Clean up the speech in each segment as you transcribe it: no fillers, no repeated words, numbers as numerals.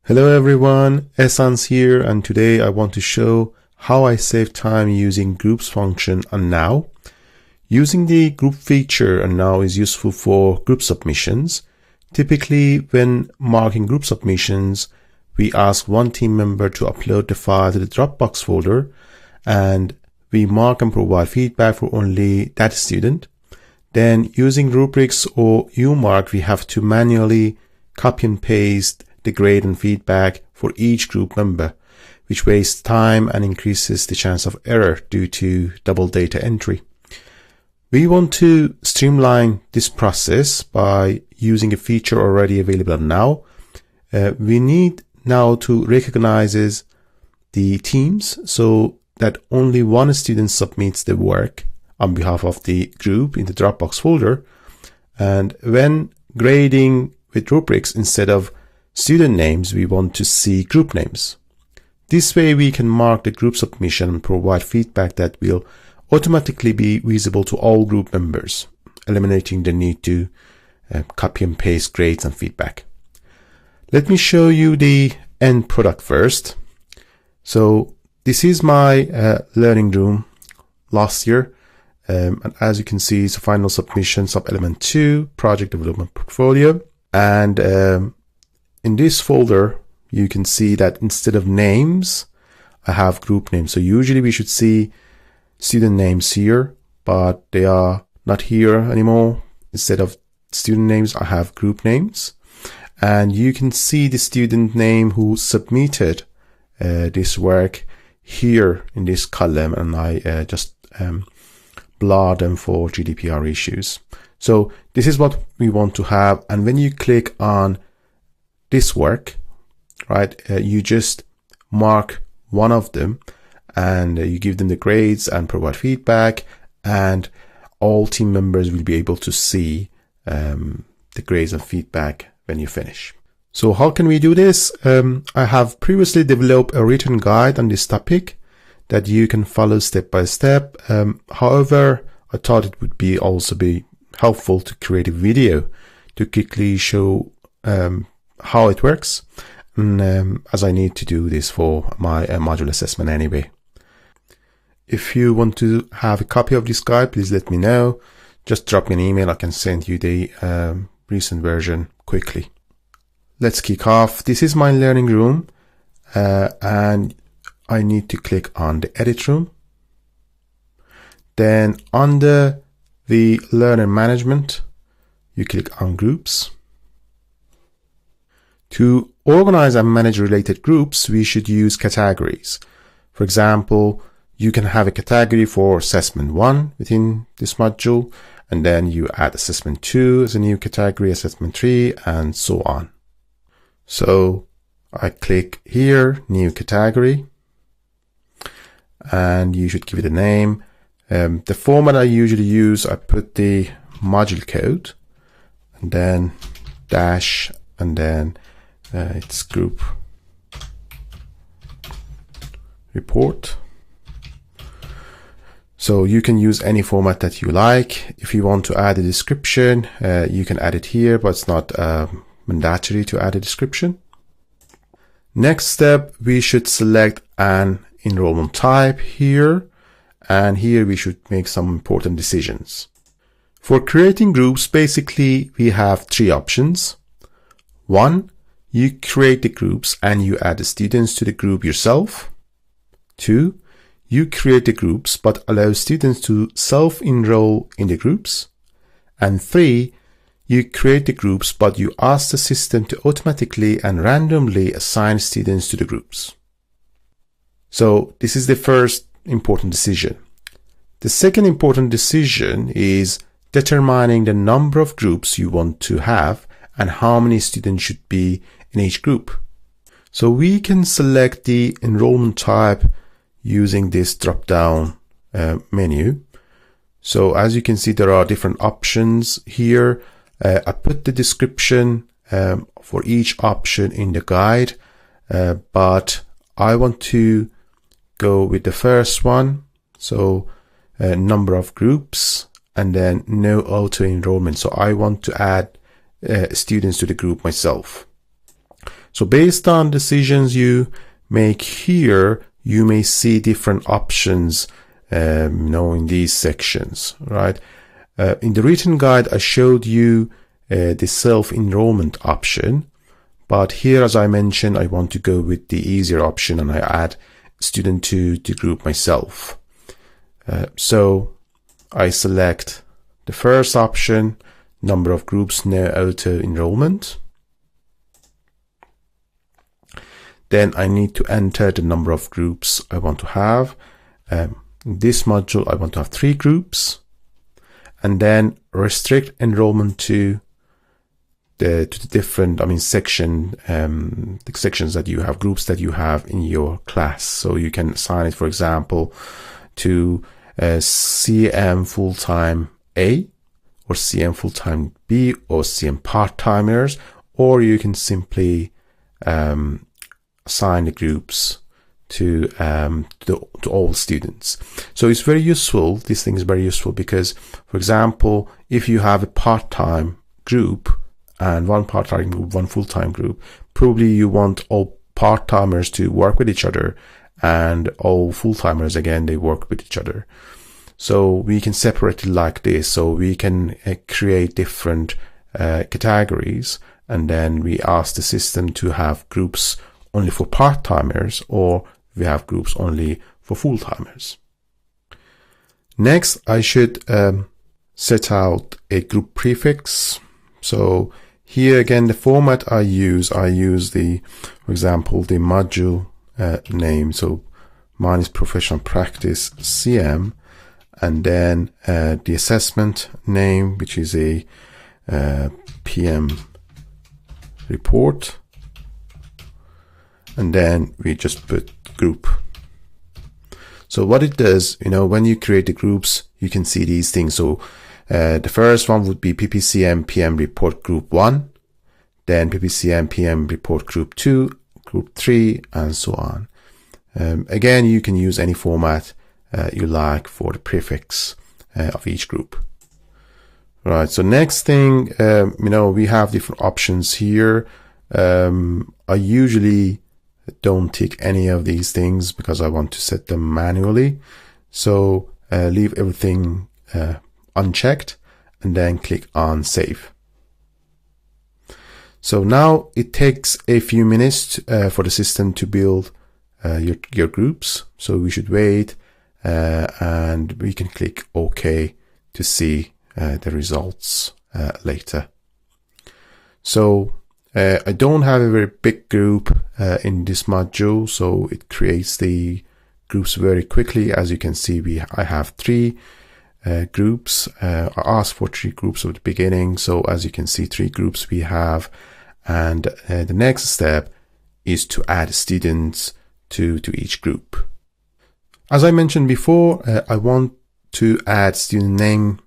Hello everyone, Ehsan's here, and today I want to show how I save time using groups function on Now. Using the group feature on Now is useful for group submissions. Typically, when marking group submissions, we ask one team member to upload the file to the Dropbox folder, and we mark and provide feedback for only that student. Then using rubrics or UMark, we have to manually copy and paste the grade and feedback for each group member, which wastes time and increases the chance of error due to double data entry. We want to streamline this process by using a feature already available now. We need now to recognize the teams so that only one student submits the work on behalf of the group in the Dropbox folder. And when grading with rubrics, instead of student names, we want to see group names. This way we can mark the group submission and provide feedback that will automatically be visible to all group members, eliminating the need to copy and paste grades and feedback. Let me show you the end product first. So this is my learning room last year. And as you can see, it's a final submission, sub-element 2, project development portfolio. And in this folder, you can see that instead of names, I have group names. So usually we should see student names here, but they are not here anymore. Instead of student names, I have group names. And you can see the student name who submitted this work here in this column, and I just blur them for GDPR issues. So this is what we want to have. And when you click on this work, right, you just mark one of them and you give them the grades and provide feedback, and all team members will be able to see the grades and feedback when you finish. So how can we do this? I have previously developed a written guide on this topic that you can follow step by step. However, I thought it would also be helpful to create a video to quickly show how it works, and as I need to do this for my module assessment anyway. If you want to have a copy of this guide, please let me know. Just drop me an email. I can send you the recent version quickly. Let's kick off. This is my learning room, and I need to click on the edit room. Then under the learner management, you click on groups. To organize and manage related groups, we should use categories. For example, you can have a category for assessment 1 within this module, and then you add assessment 2 as a new category, assessment 3, and so on. So I click here, new category, and you should give it a name. The format I usually use, I put the module code, and then dash, and then it's group report. So you can use any format that you like. If you want to add a description, you can add it here, but it's not mandatory to add a description. Next step, we should select an enrollment type here, and here we should make some important decisions. For creating groups, basically we have 3 options. 1, you create the groups and you add the students to the group yourself. 2, you create the groups but allow students to self-enroll in the groups. And 3, you create the groups but you ask the system to automatically and randomly assign students to the groups. So this is the first important decision. The second important decision is determining the number of groups you want to have and how many students should be in each group. So we can select the enrollment type using this drop-down menu. So as you can see, there are different options here. I put the description for each option in the guide, but I want to go with the first one. So number of groups, and then no auto enrollment. So I want to add students to the group myself. So based on decisions you make here, you may see different options, in these sections, right? In the written guide, I showed you the self-enrollment option, but here, as I mentioned, I want to go with the easier option, and I add student to the group myself. So I select the first option, number of groups, no auto enrollment. Then I need to enter the number of groups I want to have. In this module, I want to have 3 groups, and then restrict enrollment to the different, section, the sections that you have, groups that you have in your class. So you can assign it, for example, to CM full-time A, or CM full-time B, or CM part-timers, or you can simply assign the groups to all students. So it's very useful. This thing is very useful because, for example, if you have a part-time group and one part-time group, one full-time group, probably you want all part-timers to work with each other, and all full-timers, again, they work with each other. So we can separate it like this. So we can create different categories, and then we ask the system to have groups only for part-timers, or we have groups only for full-timers. Next, I should set out a group prefix. So here again, the format I use the, for example, the module name. So mine is Professional Practice CM, and then the assessment name, which is a PM report. And then we just put group. So what it does, when you create the groups, you can see these things. So the first one would be PPCM PM report group 1, then PPCM PM report group 2, group 3, and so on. Again, you can use any format you like for the prefix of each group. Right. So next thing, we have different options here. I usually don't tick any of these things because I want to set them manually. So leave everything unchecked and then click on save. So now it takes a few minutes for the system to build your groups. So we should wait and we can click OK to see the results later. So I don't have a very big group in this module, so it creates the groups very quickly. As you can see, I have 3 groups. I asked for 3 groups at the beginning, so as you can see, 3 groups we have. And the next step is to add students to each group. As I mentioned before, I want to add student name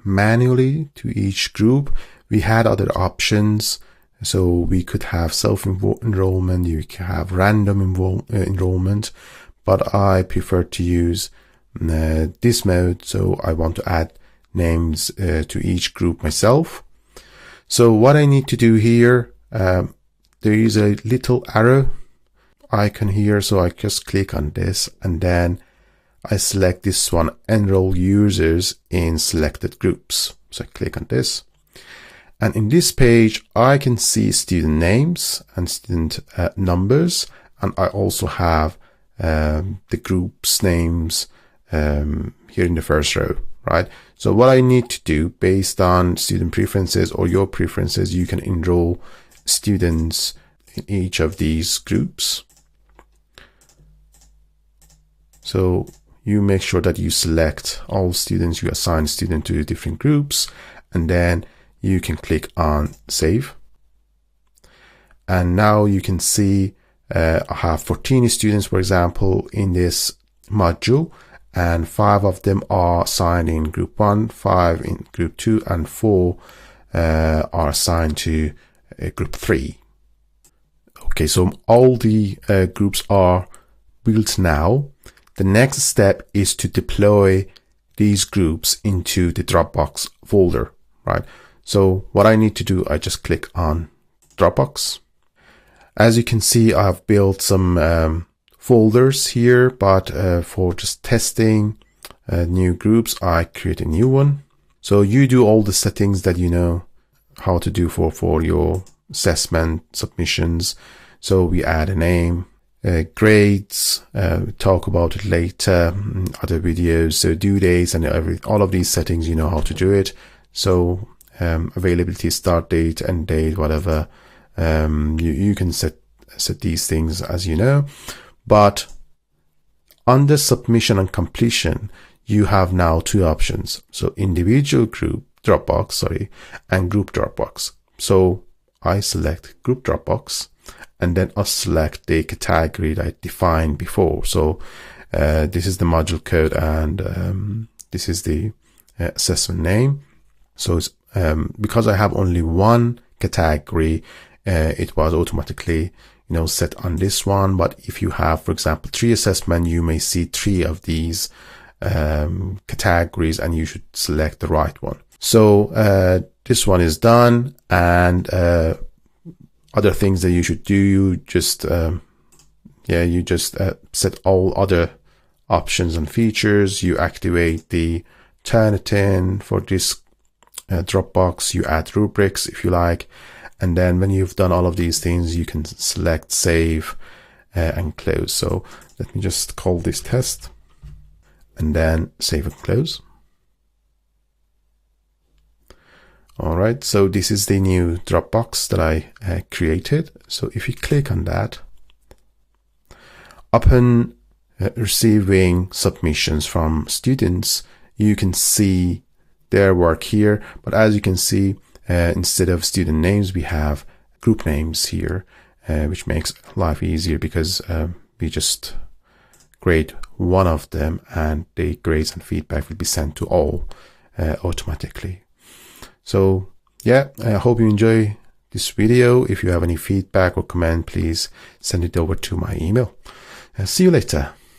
manually to each group. We had other options. So we could have self-enrollment, you can have random enrollment, but I prefer to use this mode. So I want to add names to each group myself. So what I need to do here, there is a little arrow icon here. So I just click on this, and then I select this one, enroll users in selected groups. So I click on this. And in this page, I can see student names and student numbers. And I also have the groups names here in the first row, right? So what I need to do based on student preferences or your preferences, you can enroll students in each of these groups. So you make sure that you select all students, you assign students to different groups, and then you can click on save. And now you can see I have 14 students, for example, in this module, and 5 of them are assigned in group 1, 5 in group 2, and 4 are assigned to group 3. Okay, so all the groups are built now. The next step is to deploy these groups into the Dropbox folder, right? So what I need to do, I just click on Dropbox. As you can see, I've built some folders here, but for just testing new groups, I create a new one. So you do all the settings that you know how to do for your assessment submissions. So we add a name, grades, talk about it later, other videos, so due dates and all of these settings, you know how to do it. So availability, start date, end date, whatever, you can set these things as you know. But under submission and completion, you have now two options. So individual group Dropbox, and group Dropbox. So I select group Dropbox, and then I select the category that I defined before. So this is the module code, and this is the assessment name. So it's, because I have only one category, it was automatically set on this one. But if you have, for example, 3 assessment, you may see 3 of these categories, and you should select the right one. So this one is done, and other things that you should do, you just set all other options and features. You activate the Turnitin for this Dropbox. You add rubrics if you like, and then when you've done all of these things, you can select save and close. So let me just call this test, and then save and close. All right, so this is the new Dropbox that I created. So if you click on that, upon receiving submissions from students, you can see their work here. But as you can see, instead of student names, we have group names here, which makes life easier because we just grade one of them, and the grades and feedback will be sent to all automatically. So yeah, I hope you enjoy this video. If you have any feedback or comment, please send it over to my email. See you later.